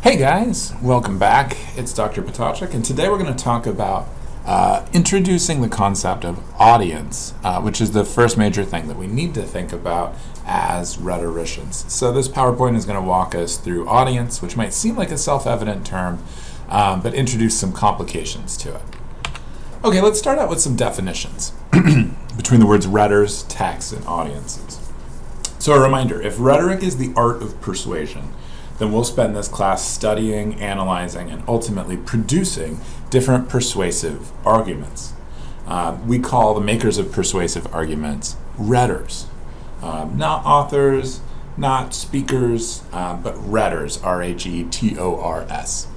Hey guys, welcome back. It's Dr. Potocnik, and today we're going to talk about introducing the concept of audience, which is the first major thing that we need to think about as rhetoricians. So this PowerPoint is going to walk us through audience, which might seem like a self-evident term, but introduce some complications to it. Okay, let's start out with some definitions between the words rhetors, texts, and audiences. So a reminder, if rhetoric is the art of persuasion, then we'll spend this class studying, analyzing, and ultimately producing different persuasive arguments. We call the makers of persuasive arguments rhetors. Not authors, not speakers, but rhetors, R-H-E-T-O-R-S.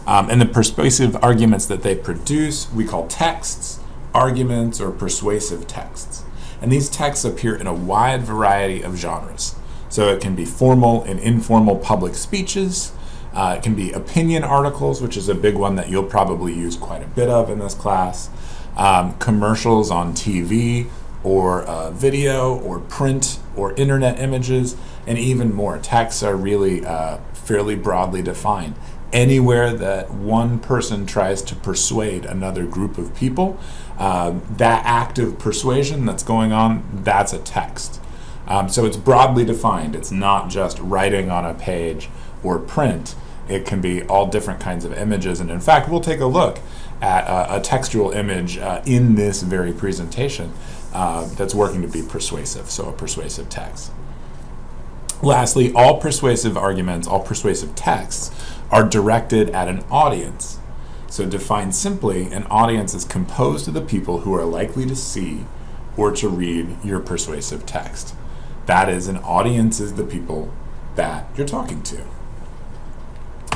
And the persuasive arguments that they produce, we call texts, arguments, or persuasive texts. And these texts appear in a wide variety of genres. So it can be formal and informal public speeches. It can be opinion articles, which is a big one that you'll probably use quite a bit of in this class. Commercials on TV or video or print or internet images, and even more. Texts are really fairly broadly defined. Anywhere that one person tries to persuade another group of people, that act of persuasion that's going on, that's a text. So it's broadly defined. It's not just writing on a page or print. It can be all different kinds of images. And in fact, we'll take a look at a textual image in this very presentation that's working to be persuasive, so a persuasive text. Lastly, all persuasive arguments, all persuasive texts are directed at an audience. So defined simply, an audience is composed of the people who are likely to see or to read your persuasive text. That is, an audience is the people that you're talking to.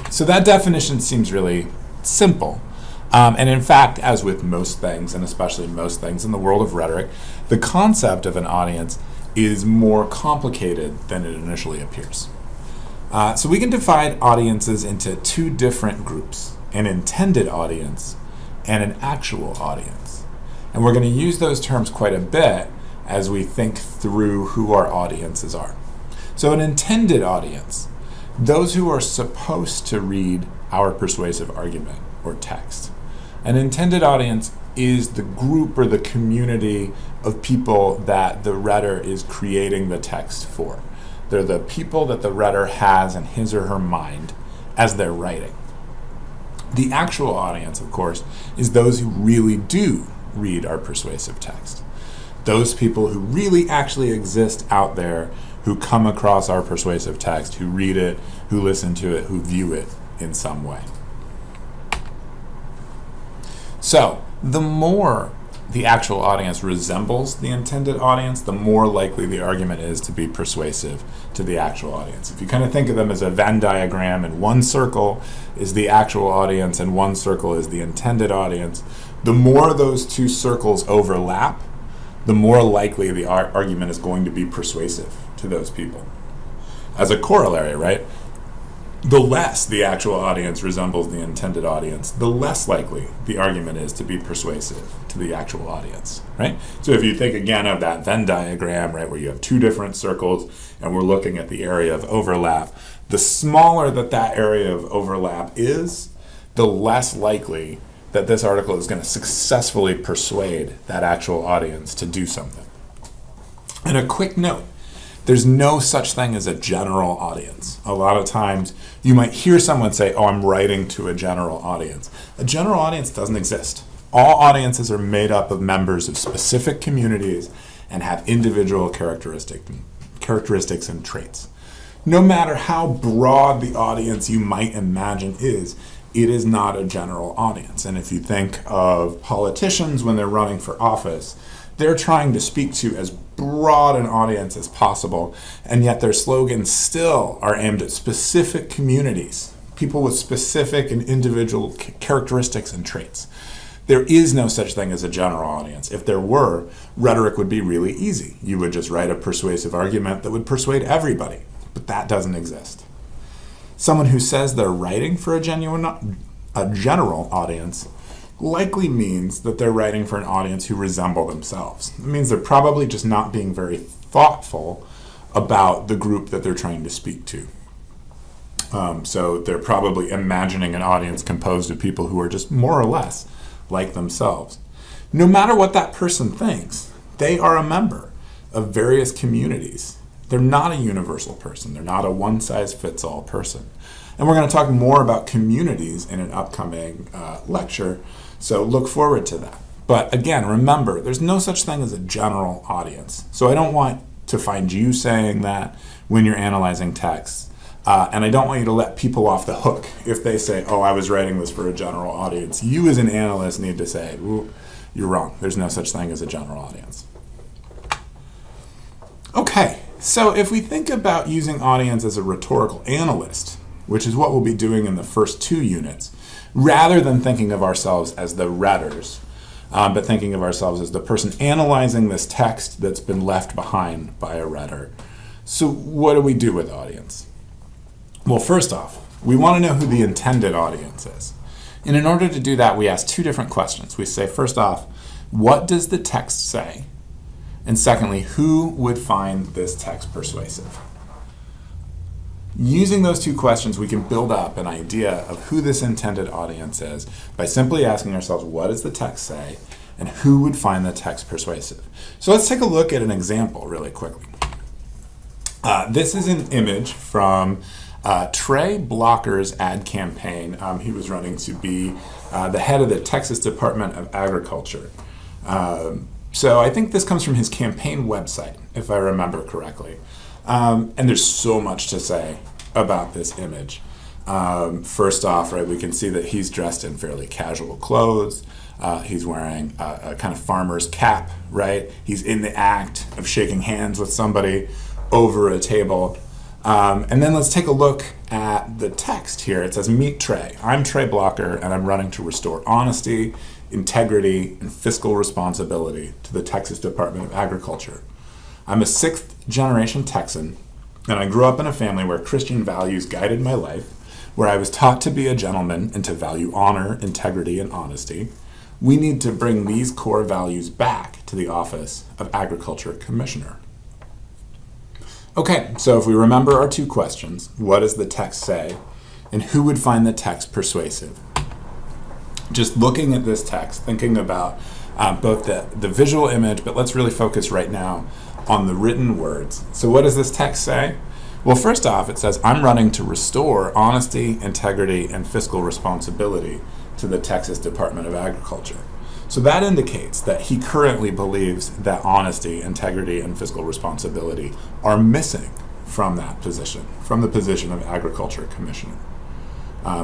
So that definition seems really simple. And in fact, as with most things, and especially most things in the world of rhetoric, the concept of an audience is more complicated than it initially appears. So we can divide audiences into two different groups, an intended audience and an actual audience. And we're going to use those terms quite a bit as we think through who our audiences are. So an intended audience, those who are supposed to read our persuasive argument or text. An intended audience is the group or the community of people that the rhetor is creating the text for. They're the people that the rhetor has in his or her mind as they're writing. The actual audience, of course, is those who really do read our persuasive text. Those people who really actually exist out there, who come across our persuasive text, who read it, who listen to it, who view it in some way. So, the more the actual audience resembles the intended audience, the more likely the argument is to be persuasive to the actual audience. If you kind of think of them as a Venn diagram, and one circle is the actual audience and one circle is the intended audience, the more those two circles overlap, the more likely the argument is going to be persuasive to those people. As a corollary, right? The less the actual audience resembles the intended audience, the less likely the argument is to be persuasive to the actual audience, right? So if you think again of that Venn diagram, right, where you have two different circles and we're looking at the area of overlap, the smaller that area of overlap is, the less likely that this article is going to successfully persuade that actual audience to do something. And a quick note, there's no such thing as a general audience. A lot of times you might hear someone say, oh, I'm writing to a general audience. A general audience doesn't exist. All audiences are made up of members of specific communities and have individual characteristics and traits. No matter how broad the audience you might imagine is, it is not a general audience. And if you think of politicians when they're running for office, they're trying to speak to as broad an audience as possible, and yet their slogans still are aimed at specific communities, people with specific and individual characteristics and traits. There is no such thing as a general audience. If there were, rhetoric would be really easy. You would just write a persuasive argument that would persuade everybody, but that doesn't exist. Someone who says they're writing for a general audience likely means that they're writing for an audience who resemble themselves. It means they're probably just not being very thoughtful about the group that they're trying to speak to. So they're probably imagining an audience composed of people who are just more or less like themselves. No matter what that person thinks, they are a member of various communities. They're not a universal person. They're not a one-size-fits-all person. And we're going to talk more about communities in an upcoming lecture, so look forward to that. But again, remember, there's no such thing as a general audience. So I don't want to find you saying that when you're analyzing texts. And I don't want you to let people off the hook if they say, oh, I was writing this for a general audience. You as an analyst need to say, you're wrong. There's no such thing as a general audience. Okay, so if we think about using audience as a rhetorical analyst, which is what we'll be doing in the first 2 units, rather than thinking of ourselves as the readers, but thinking of ourselves as the person analyzing this text that's been left behind by a reader. So what do we do with audience? Well, first off, we want to know who the intended audience is. And in order to do that, we ask 2 different questions. We say, first off, what does the text say? And secondly, who would find this text persuasive? Using those 2 questions, we can build up an idea of who this intended audience is by simply asking ourselves, what does the text say, and who would find the text persuasive? So let's take a look at an example really quickly. This is an image from Trey Blocker's ad campaign. He was running to be the head of the Texas Department of Agriculture. So I think this comes from his campaign website, if I remember correctly. And there's so much to say about this image. First off, right, we can see that he's dressed in fairly casual clothes. He's wearing a kind of farmer's cap, right? He's in the act of shaking hands with somebody over a table. And then let's take a look at the text here. It says, meet Trey. I'm Trey Blocker, and I'm running to restore honesty, integrity, and fiscal responsibility to the Texas Department of Agriculture. I'm a 6th-generation Texan, and I grew up in a family where Christian values guided my life, where I was taught to be a gentleman and to value honor, integrity, and honesty. We need to bring these core values back to the office of Agriculture Commissioner. Okay, so if we remember our 2 questions, what does the text say, and who would find the text persuasive? Just looking at this text, thinking about both the visual image, but let's really focus right now on the written words. So what does this text say? Well, first off, it says, I'm running to restore honesty, integrity, and fiscal responsibility to the Texas Department of Agriculture. So that indicates that he currently believes that honesty, integrity, and fiscal responsibility are missing from that position, from the position of Agriculture Commissioner.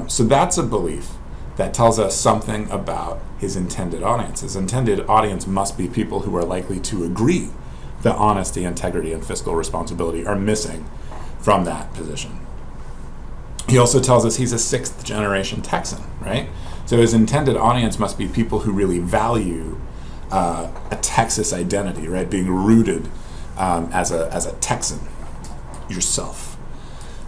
So that's a belief that tells us something about his intended audience. His intended audience must be people who are likely to agree that honesty, integrity, and fiscal responsibility are missing from that position. He also tells us he's a 6th-generation Texan, right? So his intended audience must be people who really value a Texas identity, right? Being rooted as a Texan yourself.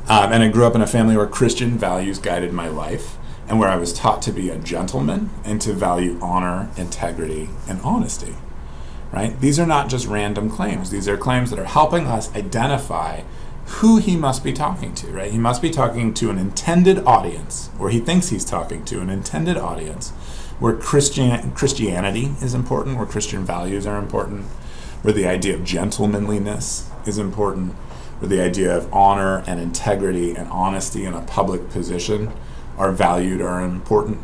And I grew up in a family where Christian values guided my life, and where I was taught to be a gentleman and to value honor, integrity, and honesty, right? These are not just random claims. These are claims that are helping us identify who he must be talking to, right? He must be talking to an intended audience, or he thinks he's talking to an intended audience, where Christianity is important, where Christian values are important, where the idea of gentlemanliness is important, where the idea of honor and integrity and honesty in a public position are valued or important.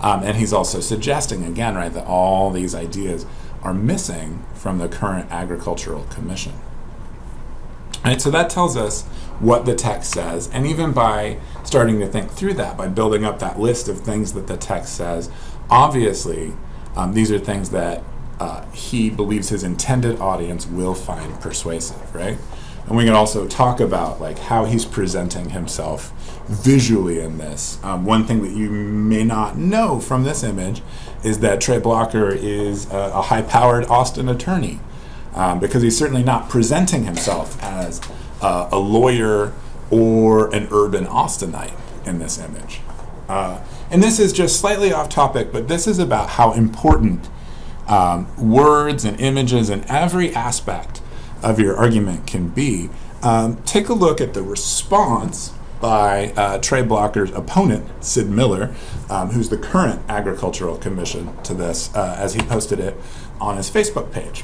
And he's also suggesting, again, right, that all these ideas are missing from the current Agricultural Commission. Right, so that tells us what the text says, and even by starting to think through that, by building up that list of things that the text says, obviously these are things that he believes his intended audience will find persuasive, right? And we can also talk about like how he's presenting himself visually in this. One thing that you may not know from this image is that Trey Blocker is a high-powered Austin attorney, because he's certainly not presenting himself as a lawyer or an urban Austinite in this image. And this is just slightly off topic, but this is about how important words and images and every aspect of your argument can be. Take a look at the response by Trey Blocker's opponent, Sid Miller, who's the current agricultural commission to this, as he posted it on his Facebook page.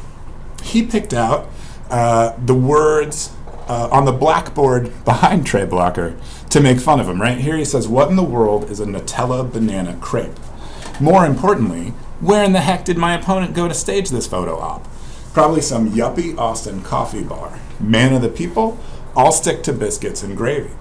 He picked out the words on the blackboard behind Trey Blocker to make fun of him. Right here he says, "What in the world is a Nutella banana crepe? More importantly, where in the heck did my opponent go to stage this photo op? Probably some yuppie Austin coffee bar. Man of the people, I'll stick to biscuits and gravy."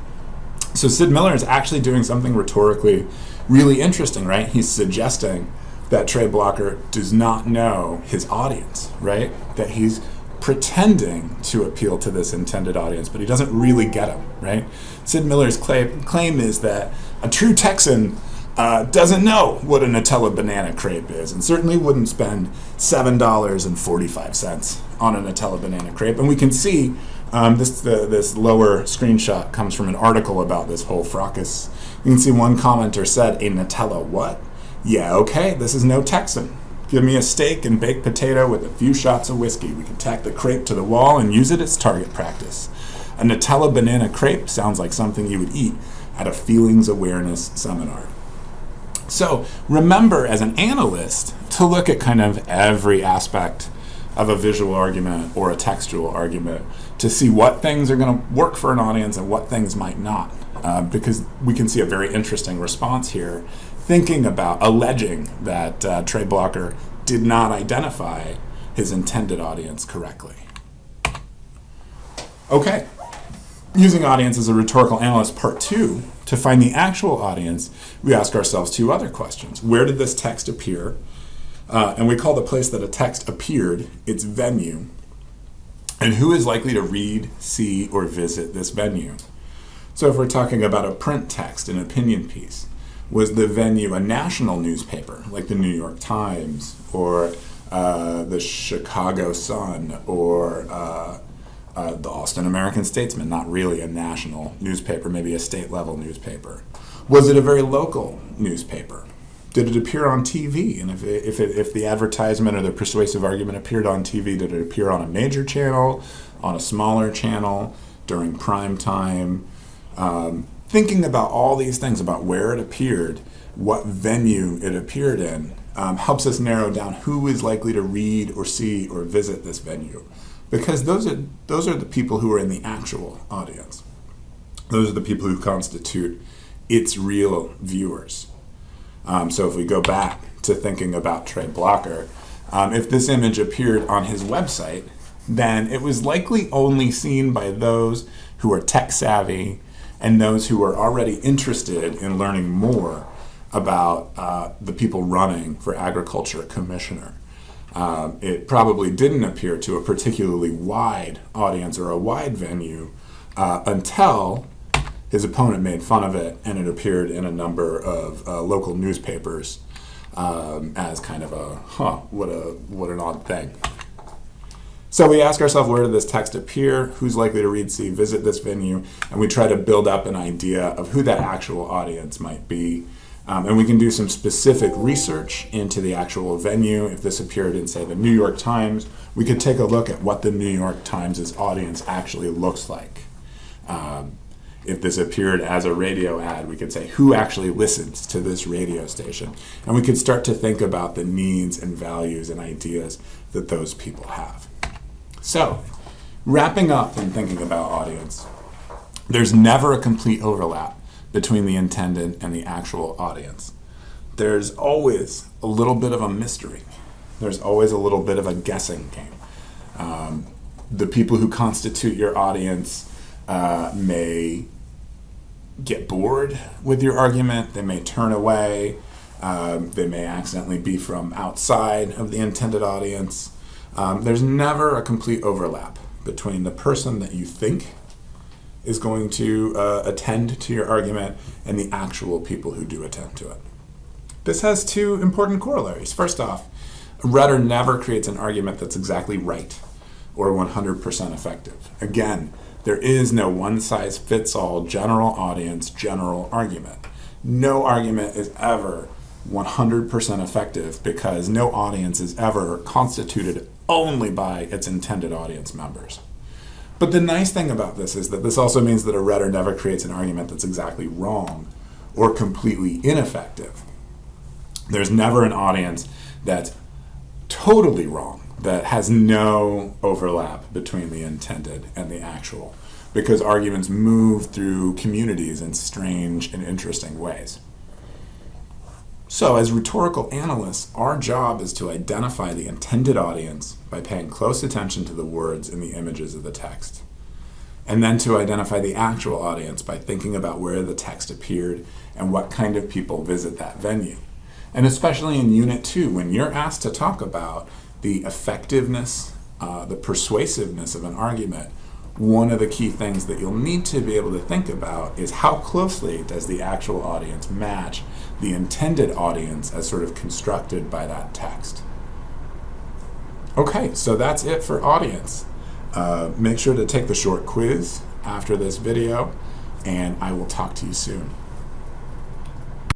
So Sid Miller is actually doing something rhetorically really interesting, right? He's suggesting that Trey Blocker does not know his audience, right? That he's pretending to appeal to this intended audience, but he doesn't really get them, right? Sid Miller's claim is that a true Texan doesn't know what a Nutella banana crepe is, and certainly wouldn't spend $7.45 on a Nutella banana crepe. And we can see this lower screenshot comes from an article about this whole fracas. You can see one commenter said, "A Nutella what? Yeah, okay, this is no Texan. Give me a steak and baked potato with a few shots of whiskey. We can tack the crepe to the wall and use it as target practice. A Nutella banana crepe sounds like something you would eat at a feelings awareness seminar." So remember, as an analyst, to look at kind of every aspect of a visual argument or a textual argument to see what things are going to work for an audience and what things might not. Because we can see a very interesting response here, thinking about alleging that Trey Blocker did not identify his intended audience correctly. Okay, using audience as a rhetorical analyst, part 2, to find the actual audience, we ask ourselves 2 other questions. Where did this text appear? And we call the place that a text appeared its venue. And who is likely to read, see, or visit this venue? So if we're talking about a print text, an opinion piece, was the venue a national newspaper like the New York Times or the Chicago Sun or the Austin American Statesman? Not really a national newspaper, maybe a state level newspaper. Was it a very local newspaper? Did it appear on TV? And if the advertisement or the persuasive argument appeared on TV, did it appear on a major channel, on a smaller channel, during prime time? Thinking about all these things, about where it appeared, what venue it appeared in, helps us narrow down who is likely to read or see or visit this venue. Because those are the people who are in the actual audience. Those are the people who constitute its real viewers. So if we go back to thinking about Trey Blocker, if this image appeared on his website, then it was likely only seen by those who are tech savvy and those who are already interested in learning more about the people running for agriculture commissioner. It probably didn't appear to a particularly wide audience or a wide venue until his opponent made fun of it, and it appeared in a number of local newspapers as kind of what an odd thing. So we ask ourselves, where did this text appear? Who's likely to read, see, visit this venue? And we try to build up an idea of who that actual audience might be. And we can do some specific research into the actual venue. If this appeared in, say, the New York Times, we could take a look at what the New York Times' audience actually looks like. If this appeared as a radio ad, we could say, who actually listens to this radio station? And we could start to think about the needs and values and ideas that those people have. So, wrapping up and thinking about audience, there's never a complete overlap between the intended and the actual audience. There's always a little bit of a mystery. There's always a little bit of a guessing game. The people who constitute your audience may get bored with your argument. They may turn away. They may accidentally be from outside of the intended audience. There's never a complete overlap between the person that you think is going to attend to your argument and the actual people who do attend to it. This has 2 important corollaries. First off, a rhetor never creates an argument that's exactly right or 100% effective. Again, there is no one-size-fits-all general audience, general argument. No argument is ever 100% effective because no audience is ever constituted only by its intended audience members. But the nice thing about this is that this also means that a Redder never creates an argument that's exactly wrong or completely ineffective. There's never an audience that's totally wrong, that has no overlap between the intended and the actual, because arguments move through communities in strange and interesting ways. So, as rhetorical analysts, our job is to identify the intended audience by paying close attention to the words and the images of the text, and then to identify the actual audience by thinking about where the text appeared and what kind of people visit that venue. And especially in Unit 2, when you're asked to talk about the effectiveness, the persuasiveness of an argument, one of the key things that you'll need to be able to think about is how closely does the actual audience match the intended audience as sort of constructed by that text. Okay, so that's it for audience. Make sure to take the short quiz after this video, and I will talk to you soon.